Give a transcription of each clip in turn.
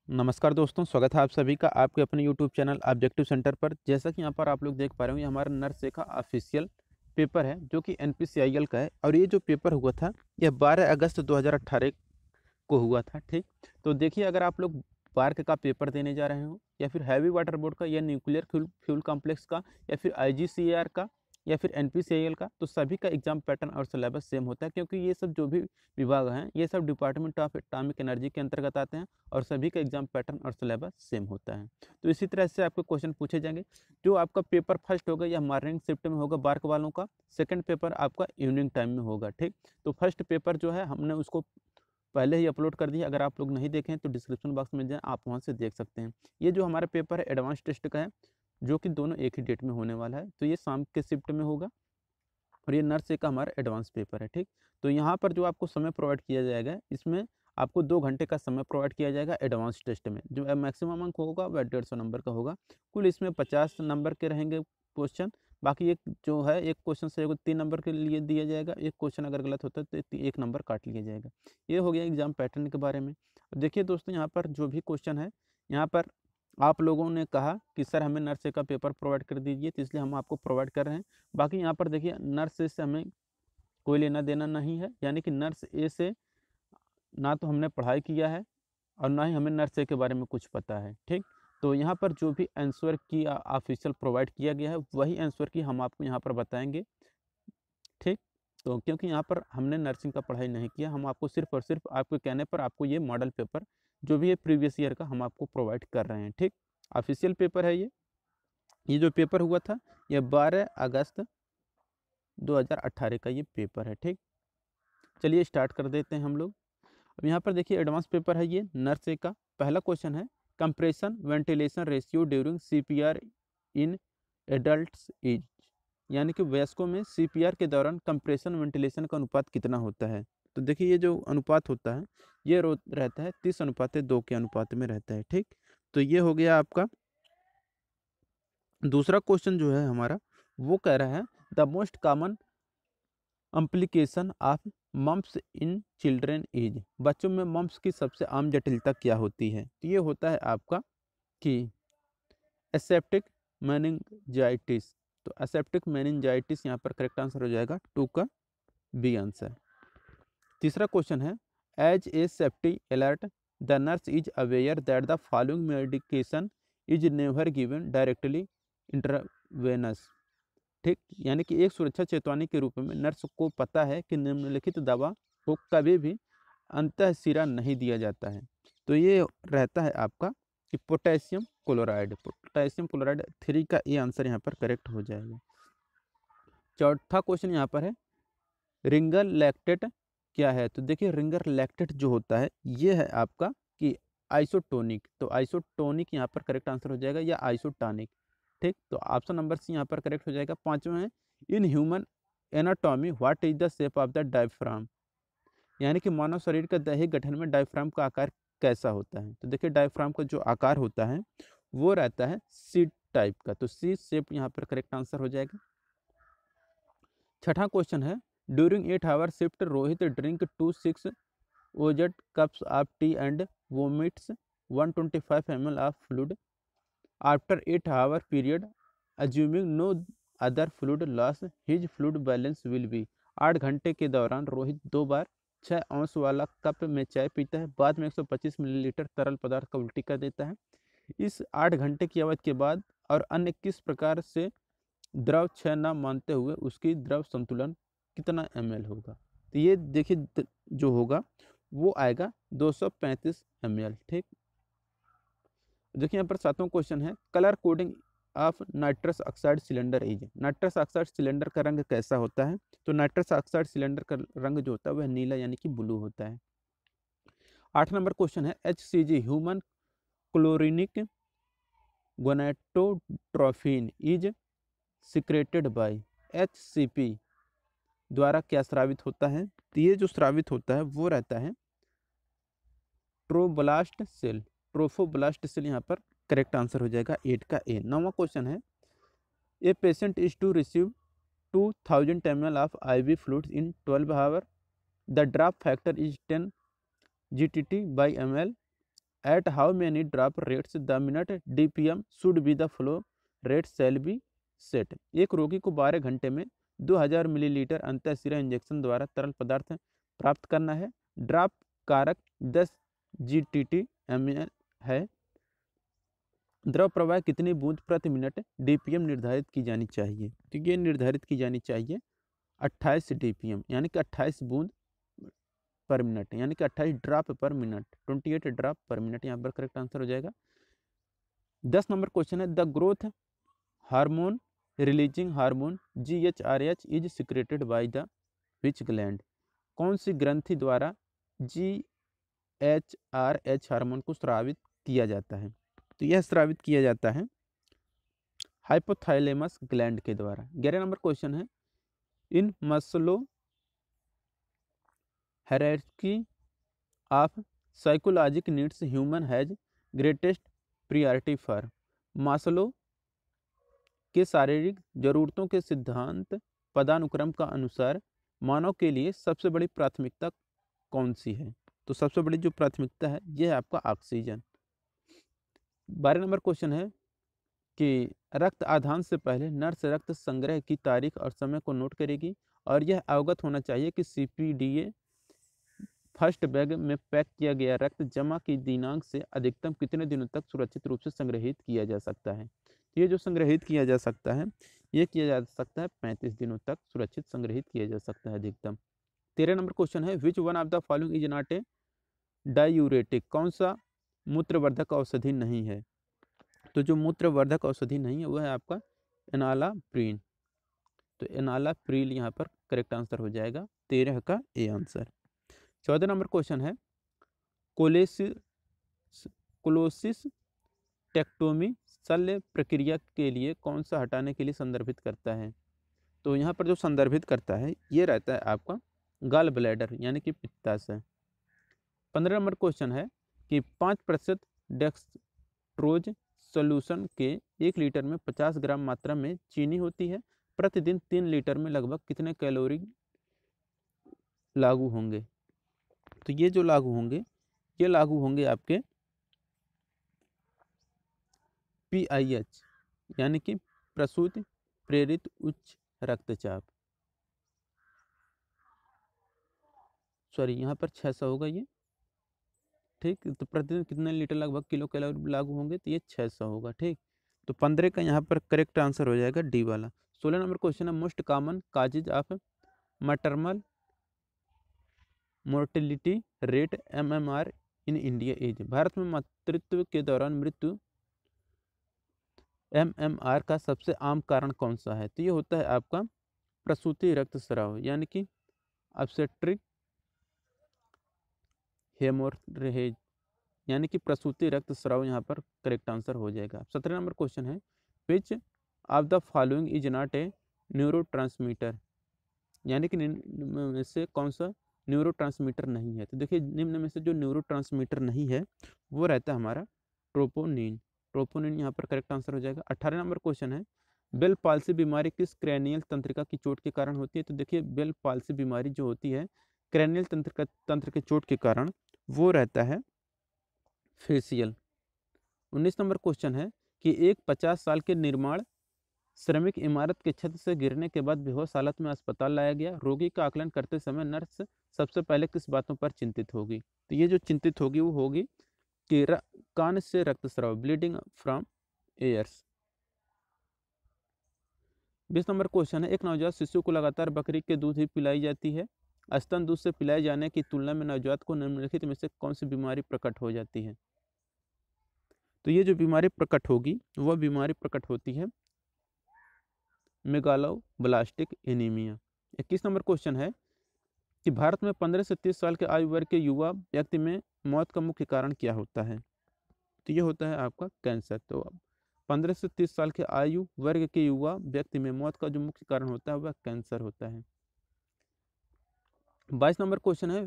नमस्कार दोस्तों, स्वागत है आप सभी का आपके अपने यूट्यूब चैनल ऑब्जेक्टिव सेंटर पर। जैसा कि यहाँ पर आप लोग देख पा रहे हो, ये हमारा नर्से का ऑफिशियल पेपर है जो कि एनपीसीआईएल का है। और ये जो पेपर हुआ था, यह 12 अगस्त 2018 को हुआ था। ठीक, तो देखिए, अगर आप लोग बार्क का पेपर देने जा रहे हो, या फिर हैवी वाटर बोर्ड का, या न्यूक्लियर फ्यूल फ्यूल कॉम्प्लेक्स का, या फिर आईजीसीएआर का, या फिर एनपीसीआईएल का, तो सभी का एग्जाम पैटर्न और सिलेबस सेम होता है, क्योंकि ये सब जो भी विभाग हैं, ये सब डिपार्टमेंट ऑफ एटॉमिक एनर्जी के अंतर्गत आते हैं, और सभी का एग्जाम पैटर्न और सिलेबस सेम होता है। तो इसी तरह से आपको क्वेश्चन पूछे जाएंगे। जो आपका पेपर फर्स्ट होगा, यह मॉर्निंग शिफ्ट में होगा बार्क वालों का। सेकंड पेपर आपका इवनिंग टाइम में होगा। ठीक, तो फर्स्ट पेपर जो है, हमने उसको पहले ही अपलोड कर दिया। अगर आप लोग नहीं देखें तो डिस्क्रिप्शन बॉक्स में जाएं, आप वहां से देख सकते हैं। ये जो हमारा पेपर है, एडवांस टेस्ट का है, जो कि दोनों एक ही डेट में होने वाला है। तो ये शाम के शिफ्ट में होगा, और ये नर्स का हमारा एडवांस पेपर है। ठीक, तो यहाँ पर जो आपको समय प्रोवाइड किया जाएगा, इसमें आपको 2 घंटे का समय प्रोवाइड किया जाएगा एडवांस टेस्ट में। जो मैक्सिमम अंक होगा वह 150 नंबर का होगा। कुल इसमें 50 नंबर के रहेंगे क्वेश्चन। बाकी एक जो है, एक क्वेश्चन से 3 नंबर के लिए दिया जाएगा। एक क्वेश्चन अगर गलत होता है तो 1 नंबर काट लिया जाएगा। ये हो गया एग्जाम पैटर्न के बारे में। देखिए दोस्तों, यहाँ पर जो भी क्वेश्चन है, यहाँ पर आप लोगों ने कहा कि सर हमें नर्स का पेपर प्रोवाइड कर दीजिए, तो इसलिए हम आपको प्रोवाइड कर रहे हैं। बाकी यहाँ पर देखिए, नर्स ए से हमें कोई लेना देना नहीं है, यानी कि नर्स ए से ना तो हमने पढ़ाई किया है, और ना ही हमें नर्स ए के बारे में कुछ पता है। ठीक, तो यहाँ पर जो भी आंसर की ऑफिशियल प्रोवाइड किया गया है, वही आंसर की हम आपको यहाँ पर बताएंगे। ठीक, तो क्योंकि यहाँ पर हमने नर्सिंग का पढ़ाई नहीं किया, हम आपको सिर्फ और सिर्फ आपके कहने पर आपको ये मॉडल पेपर जो भी है प्रीवियस ईयर का, हम आपको प्रोवाइड कर रहे हैं। ठीक, ऑफिशियल पेपर है ये जो पेपर हुआ था, ये 12 अगस्त 2018 का ये पेपर है। ठीक, चलिए स्टार्ट कर देते हैं हम लोग। अब यहाँ पर देखिए, एडवांस पेपर है ये नर्स ए का। पहला क्वेश्चन है, compression ventilation ratio during CPR in adults as, यानी कि वयस्कों में सीपीआर के दौरान कंप्रेशन वेंटिलेशन का अनुपात कितना होता है। तो देखिए, ये जो अनुपात होता है, ये रहता है 30:2 के अनुपात में रहता है। ठीक, तो ये हो गया आपका। दूसरा क्वेश्चन जो है हमारा, वो कह रहा है the most common complication of mumps in children as, बच्चों में मम्प्स की सबसे आम जटिलता क्या होती है। तो ये होता है आपका कि एसेप्टिक मेनिंजाइटिस। तो एसेप्टिक मेनिंजाइटिस यहाँ पर करेक्ट आंसर हो जाएगा, 2 का बी आंसर। तीसरा क्वेश्चन है, as a safety alert the nurse is aware that the following medication is never given directly intravenous. ठीक, यानी कि एक सुरक्षा चेतावनी के रूप में नर्स को पता है कि निम्नलिखित दवा को कभी भी अंतःशिरा नहीं दिया जाता है। तो ये रहता है आपका कि पोटेशियम क्लोराइड। पोटेशियम क्लोराइड 3 का ये आंसर यहाँ पर करेक्ट हो जाएगा। चौथा क्वेश्चन यहाँ पर है, रिंगर लैक्टेट क्या है। तो देखिए, रिंगर लैक्टेट जो होता है, ये है आपका कि आइसोटोनिक। तो आइसोटोनिक यहाँ पर करेक्ट आंसर हो जाएगा, या आइसोटॉनिक। ठीक, तो ऑप्शन नंबर सी यहाँ पर करेक्ट हो जाएगा। पांचवा है, in human anatomy what is the shape of the diaphragm, यानी कि मानव शरीर का दैहिक गठन में डायफ्राम का आकार कैसा होता है। तो देखिए, डायफ्राम का जो आकार होता है, वो रहता है सी टाइप का। तो सी शेप यहाँ पर करेक्ट आंसर हो जाएगा। छठा क्वेश्चन है, during 8 hour shift Rohit drink 2 6 OZ cups of tea and vomits 125 ml of fluid after 8 hour period assuming no other fluid loss his fluid balance will be. 8 घंटे के दौरान रोहित 2 बार 6 औंस वाला कप में चाय पीता है, बाद में 125 मिलीलीटर तरल पदार्थ का उल्टी कर देता है। इस 8 घंटे की अवधि के बाद और अन्य किस प्रकार से द्रव क्षय न मानते हुए उसकी द्रव संतुलन कितना ml होगा। तो ये देखिए, जो होगा वो आएगा 235 ml। ठीक, देखिए यहाँ पर सातवां क्वेश्चन है, colour coding of nitrous oxide cylinder is. Nitrous oxide cylinder का रंग कैसा होता है। तो नाइट्रस ऑक्साइड सिलेंडर का रंग जो होता है वह नीला यानी कि ब्लू होता है। 8 नंबर क्वेश्चन है, HCG human chorionic gonadotropin is secreted by. HCP द्वारा क्या स्रावित होता है। तो ये जो स्रावित होता है वो रहता है ट्रोब्लास्ट सेल, ट्रोफोब्लास्ट सेल यहाँ पर करेक्ट आंसर हो जाएगा, 8 का ए। 9वां क्वेश्चन है, a patient is to receive 2000 ml of IV fluids in 12 hour, the drop factor is 10 GTT by ml, at how many drop rates the minute DPM should be the flow rate shall be set. एक रोगी को 12 घंटे में 2000 millilitre अंतःशिरा injection द्वारा तरल पदार्थ प्राप्त करना है। ड्रॉप कारक 10 GTT/ml है। द्रव प्रवाह कितनी बूंद प्रति मिनट DPM निर्धारित की जानी चाहिए? तो ये निर्धारित की जानी चाहिए 28 DPM, यानी कि 28 बूंद पर मिनट, यानी कि 28 ड्रॉप पर मिनट, 28 ड्रॉप पर मिनट यहाँ पर करेक्ट आंसर हो जाएगा। 10 नंबर क्वेश्चन है, the growth hormone releasing hormone GHRH is secreted by the which gland? कौन सी ग्रंथि द्वारा GHRH हार्मोन को स्रावित किया जाता है? तो यह स्रावित किया जाता है हाइपोथैलेमस ग्लैंड के द्वारा। 11 नंबर क्वेश्चन है, in Maslow hierarchy of psychologic needs human has greatest priority for? Maslow के शारीरिक जरूरतों के सिद्धांत पदानुक्रम का अनुसार मानव के लिए सबसे बड़ी प्राथमिकता कौन सी है? तो सबसे बड़ी जो प्राथमिकता है यह है आपका ऑक्सीजन। 12 नंबर क्वेश्चन है कि रक्त आधान से पहले नर्स रक्त संग्रह की तारीख और समय को नोट करेगी और यह अवगत होना चाहिए कि CPDA फर्स्ट बैग में पैक किया गया रक्त जमा की दिनांक से अधिकतम कितने दिनों तक सुरक्षित रूप से संग्रहित किया जा सकता है? ये जो संग्रहित किया जा सकता है ये किया जा सकता है 35 दिनों तक सुरक्षित संग्रहित किया जा सकता है अधिकतम। 13 नंबर क्वेश्चन है, which one of the following is not a diuretic? कौन सा मूत्रवर्धक औषधि नहीं है? तो जो मूत्रवर्धक औषधि नहीं है वह है आपका एनालाप्रिन। तो एनालाप्रिल यहाँ पर करेक्ट आंसर हो जाएगा 13 का ए आंसर। 14 नंबर क्वेश्चन है, कोलोसिस टेक्टोमी शल्य प्रक्रिया के लिए कौन सा हटाने के लिए संदर्भित करता है? तो यहाँ पर जो संदर्भित करता है ये रहता है आपका गॉल ब्लैडर, यानी कि पित्ताशय। 15 नंबर क्वेश्चन है कि 5% डेक्सट्रोज सोल्यूशन के 1 लीटर में 50 ग्राम मात्रा में चीनी होती है। प्रतिदिन 3 लीटर में लगभग कितने कैलोरी लागू होंगे? तो ये जो लागू होंगे ये लागू होंगे आपके PIH, यानी कि प्रसूति प्रेरित उच्च रक्तचाप। सॉरी यहाँ पर 600 होगा ये, ठीक। तो प्रतिदिन कितने लीटर लगभग किलो कैलोरी लागू होंगे? तो ये 600 होगा, ठीक। तो 15 का यहाँ पर करेक्ट आंसर हो जाएगा डी वाला। 16 नंबर क्वेश्चन है, most common causes of maternal mortality rate MMR in India is? Bharat में मातृत्व के दौरान मृत्यु MMR का सबसे आम कारण कौन सा है? तो ये होता है आपका प्रसूति रक्तस्राव, यानी कि ऑब्स्टेट्रिक हेमोरेज, यानी कि प्रसूति रक्तस्राव यहाँ पर करेक्ट आंसर हो जाएगा। 17 नंबर क्वेश्चन है, which of the following is not a neurotransmitter? यानी कि निम्न में से कौन सा न्यूरोट्रांसमीटर नहीं है? तो देखिए निम्न में से जो न्यूरोट्रांसमीटर नहीं है वो रहता है हमारा ट्रोपोनिन। ट्रोपोनिन यहाँ पर करेक्ट आंसर हो जाएगा। 18 नंबर क्वेश्चन है, बेल पाल्सी बीमारी किस क्रैनियल तंत्रिका की चोट के कारण होती है? तो देखिए बेल पाल्सी बीमारी जो होती है क्रैनियल तंत्र के चोट के कारण वो रहता है फेसियल। 19 नंबर क्वेश्चन है कि एक 50 साल के निर्माण श्रमिक इमारत के छत से गिरने के बाद बेहोश हालत में अस्पताल लाया गया। रोगी का आकलन करते समय नर्स सबसे पहले किस बातों पर चिंतित होगी? तो ये जो चिंतित होगी वो होगी कि कान से रक्तस्राव, bleeding from ears. 20 number question है, एक नवजात शिशु को लगातार बकरी के दूध ही पिलाई जाती है। स्तन दूध से पिलाए जाने की तुलना में नवजात को निम्नलिखित में से कौन सी बीमारी प्रकट हो जाती है? तो ये जो बीमारी प्रकट होगी वह बीमारी प्रकट होती है मेगालोब्लास्टिक एनीमिया। 21 नंबर क्वेश्चन है कि भारत में 15 से 30 साल के आयु वर्ग के युवा व्यक्ति में मौत का मुख्य कारण क्या होता है? तो ये होता है आपका कैंसर। तो 15 से 30 साल के आयु वर्ग के युवा व्यक्ति में मौत का जो मुख्य कारण होता है वह कैंसर होता है। 22 नंबर क्वेश्चन है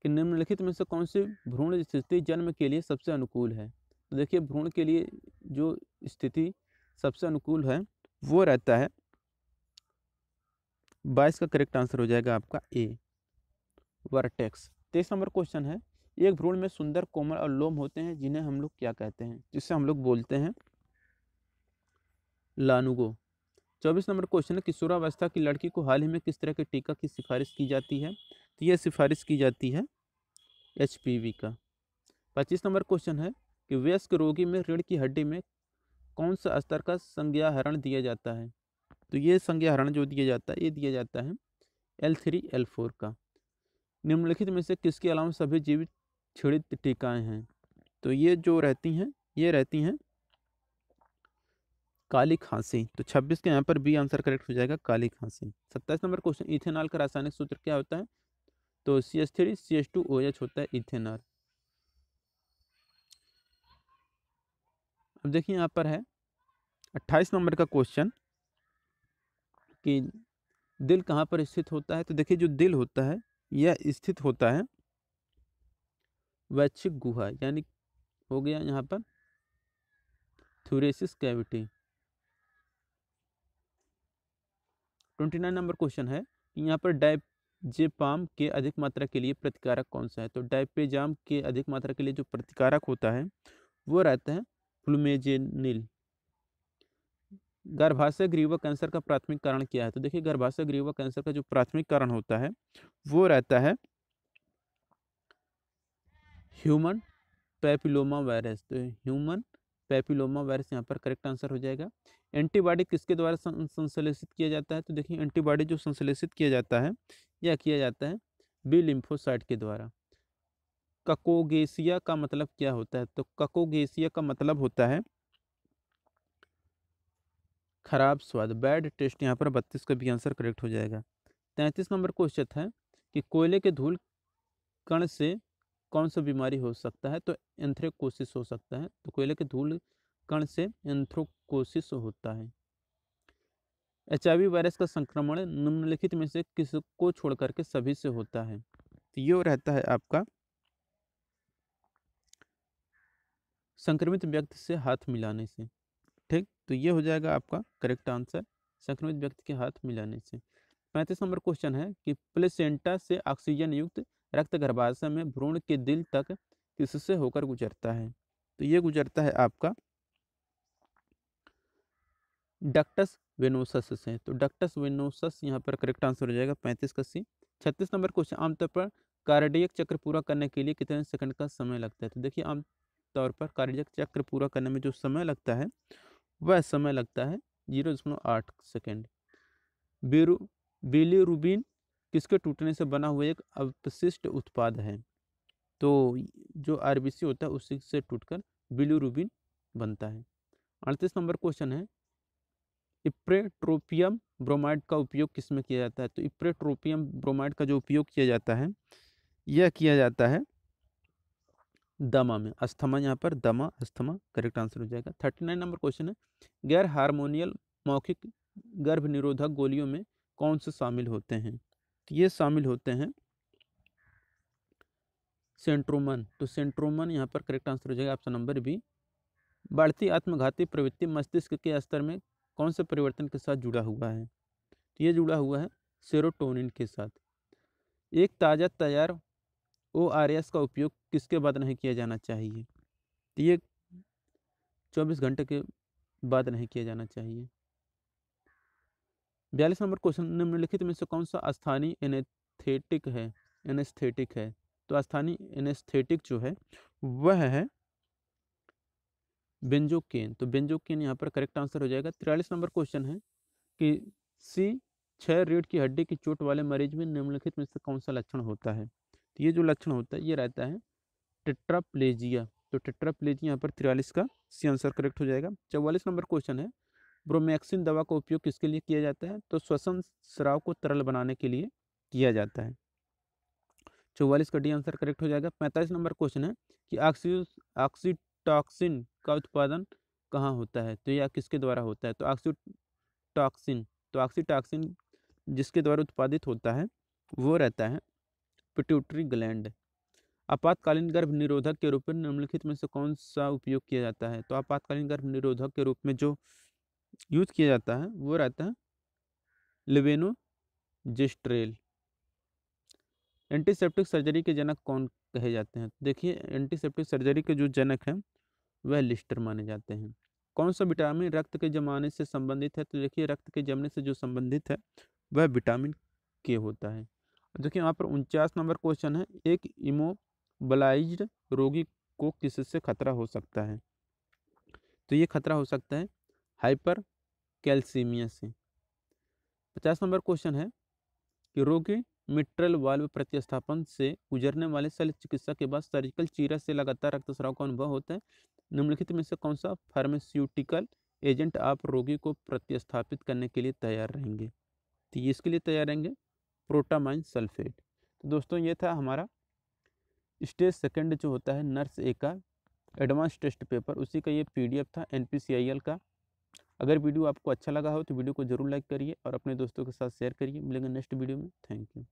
कि निम्नलिखित में से कौन सी भ्रूण स्थिति जन्म के लिए सबसे अनुकूल है? तो देखिए भ्रूण के लिए जो स्थिति सबसे अनुकूल है वो रहता है 22 का करेक्ट आंसर हो जाएगा आपका ए, वर्टेक्स। 23 नंबर क्वेश्चन है एक भ्रूण में सुंदर कोमल और लोम होते हैं जिन्हें हम लोग क्या कहते हैं, जिससे हम लोग बोलते हैं लानुगो। 24 नंबर क्वेश्चन है, किशोरावस्था की लड़की को हाल ही में किस तरह के टीका की सिफारिश की जाती है? तो यह सिफारिश की जाती है HPV का। 25 नंबर क्वेश्चन है कि वयस्क रोगी में रीढ़ की हड्डी में कौन सा स्तर का संज्ञाहरण दिया जाता है? तो ये संज्ञाहरण जो दिया जाता है ये दिया जाता है L3 L4 का। निम्नलिखित में से किसके अलावा सभी जीवित क्षणित टीकाएं हैं? तो ये जो रहती हैं ये रहती हैं काली खांसी। तो 26 के यहाँ पर बी आंसर करेक्ट हो जाएगा, काली खांसी। 27 नंबर क्वेश्चन, इथेनॉल का रासायनिक सूत्र क्या होता है? तो CH3 CH2OH होता है इथेनॉल। अब देखिए यहाँ पर है 28 नंबर का क्वेश्चन कि दिल कहाँ पर स्थित होता है? तो देखिए जो दिल होता है यह स्थित होता है वैच्छिक गुहा, यानी हो गया यहाँ पर थोरेसिस कैविटी। 29 नंबर क्वेश्चन है कि यहाँ पर डायजेपाम के अधिक मात्रा के लिए प्रतिकारक कौन सा है? तो डायपेजाम के अधिक मात्रा के लिए जो प्रतिकारक होता है वो रहता है फ्लुमेजेनिल। गर्भाशय ग्रीवा कैंसर का प्राथमिक कारण क्या है? तो देखिए गर्भाशय ग्रीवा कैंसर का जो प्राथमिक कारण होता है वो रहता है ह्यूमन पैपिलोमा वायरस। तो ह्यूमन पैपिलोमा वायरस यहाँ पर करेक्ट आंसर हो जाएगा। एंटीबॉडी किसके द्वारा संश्लेषित किया जाता है? तो देखिए एंटीबॉडी जो संश्लेषित किया जाता है यह किया जाता है बी लिम्फोसाइट के द्वारा। ककोगेसिया का मतलब क्या होता है? तो ककोगेसिया का मतलब होता है खराब स्वाद, बैड टेस्ट। यहाँ पर 32 का भी आंसर करेक्ट हो जाएगा। 33 नंबर क्वेश्चन है कि कोयले के धूल कण से कौन सा बीमारी हो सकता है? तो एंथ्रेकोसिस हो सकता है। तो कोयले के धूल कण से एंथ्रोकोसिस होता है। HIV वायरस का संक्रमण निम्नलिखित में से किसको छोड़ करके सभी से होता है? तो ये रहता है आपका संक्रमित व्यक्ति से हाथ मिलाने से। ठीक, तो ये हो जाएगा आपका करेक्ट आंसर, संक्रमित व्यक्ति के हाथ मिलाने से। 35 नंबर क्वेश्चन है कि प्लेसेंटा से ऑक्सीजन युक्त रक्त गर्भाशय में भ्रूण के दिल तक किससे होकर गुजरता है? तो ये गुजरता है आपका डक्टस वेनोसस से। तो डक्टस वेनोसस यहाँ पर करेक्ट आंसर हो जाएगा, 35 का सी। 36 नंबर क्वेश्चन, आमतौर पर कार्डियक चक्र पूरा करने के लिए कितने सेकंड का समय लगता है? तो देखिए आमतौर पर कार्डियक चक्र पूरा करने में जो समय लगता है वह समय लगता है 0.8 सेकेंड। बिलीरुबिन किसके टूटने से बना हुआ एक अवशिष्ट उत्पाद है? तो जो RBC होता है उसी से टूटकर बिलीरुबिन बनता है। 38 नंबर क्वेश्चन है, इप्रेट्रोपियम ब्रोमाइड का उपयोग किसमें किया जाता है? तो इप्रेट्रोपियम ब्रोमाइड का जो उपयोग किया जाता है यह किया जाता है दमा में, अस्थमा। यहाँ पर दमा अस्थमा करेक्ट आंसर हो जाएगा। 39 नंबर क्वेश्चन है, गैर हार्मोनियल मौखिक गर्भ निरोधक गोलियों में कौन से शामिल होते हैं? तो ये शामिल होते हैं सेंट्रोमन। तो सेंट्रोमन यहाँ पर करेक्ट आंसर हो जाएगा, ऑप्शन नंबर बी। बढ़ती आत्मघाती प्रवृत्ति मस्तिष्क के स्तर में कौन से परिवर्तन के साथ जुड़ा हुआ है? तो ये जुड़ा हुआ है सेरोटोनिन के साथ। एक ताज़ा तैयार ORS का उपयोग किसके बाद नहीं किया जाना चाहिए? तो ये 24 घंटे के बाद नहीं किया जाना चाहिए। 42 नंबर क्वेश्चन, निम्नलिखित में से कौन सा स्थानीय एनेस्थेटिक है? तो स्थानीय एनेस्थेटिक जो है वह है बेंजोकेन। तो बेंजोकेन यहाँ पर करेक्ट आंसर हो जाएगा। 43 नंबर क्वेश्चन है कि C6 रीढ़ की हड्डी की चोट वाले मरीज में निम्नलिखित में से कौन सा लक्षण होता है? तो ये जो लक्षण होता है ये रहता है टेट्राप्लेजिया। तो टेट्राप्लेजिया यहाँ पर 43 का सी आंसर करेक्ट हो जाएगा। 44 नंबर क्वेश्चन है, ब्रोमैक्सिन दवा का उपयोग किसके लिए किया जाता है? तो श्वसन स्राव को तरल बनाने के लिए किया जाता है। 44 का डी आंसर करेक्ट हो जाएगा। 45 नंबर क्वेश्चन है कि ऑक्सीटॉक्सिन का उत्पादन कहाँ होता है? तो यह किसके द्वारा होता है? तो ऑक्सीटॉक्सिन जिसके द्वारा उत्पादित होता है वो रहता है पिट्यूटरी ग्लैंड। आपातकालीन गर्भ निरोधक के रूप में निम्नलिखित में से कौन सा उपयोग किया जाता है? तो आपातकालीन गर्भ निरोधक के रूप में जो यूज किया जाता है वो रहता है लेवेनोजेस्ट्रेल। एंटीसेप्टिक सर्जरी के जनक कौन कहे जाते हैं? देखिए एंटीसेप्टिक सर्जरी के जो जनक हैं वह लिस्टर माने जाते हैं। कौन सा विटामिन रक्त के जमाने से संबंधित है? तो देखिए रक्त के जमने से जो संबंधित है वह विटामिन के होता है। देखिए यहाँ पर 49 नंबर क्वेश्चन है, एक इमोबलाइज्ड रोगी को किससे खतरा हो सकता है? तो ये खतरा हो सकता है हाइपर कैल्सीमिया से। 50 नंबर क्वेश्चन है कि रोगी मिट्रल वाल्व प्रतिस्थापन से गुजरने वाले शल्य चिकित्सा के बाद सर्जिकल चीरा से लगातार रक्तस्राव का अनुभव होता है, निम्नलिखित में से कौन सा फार्मास्यूटिकल एजेंट आप रोगी को प्रतिस्थापित करने के लिए तैयार रहेंगे? तो ये इसके लिए तैयार रहेंगे प्रोटामाइन सल्फेट। तो दोस्तों ये था हमारा स्टेज सेकंड जो होता है नर्स ए का एडवांस टेस्ट पेपर, उसी का ये पीडीएफ था एनपीसीआईएल का। अगर वीडियो आपको अच्छा लगा हो तो वीडियो को जरूर लाइक करिए और अपने दोस्तों के साथ शेयर करिए। मिलेंगे नेक्स्ट वीडियो में। Thank you.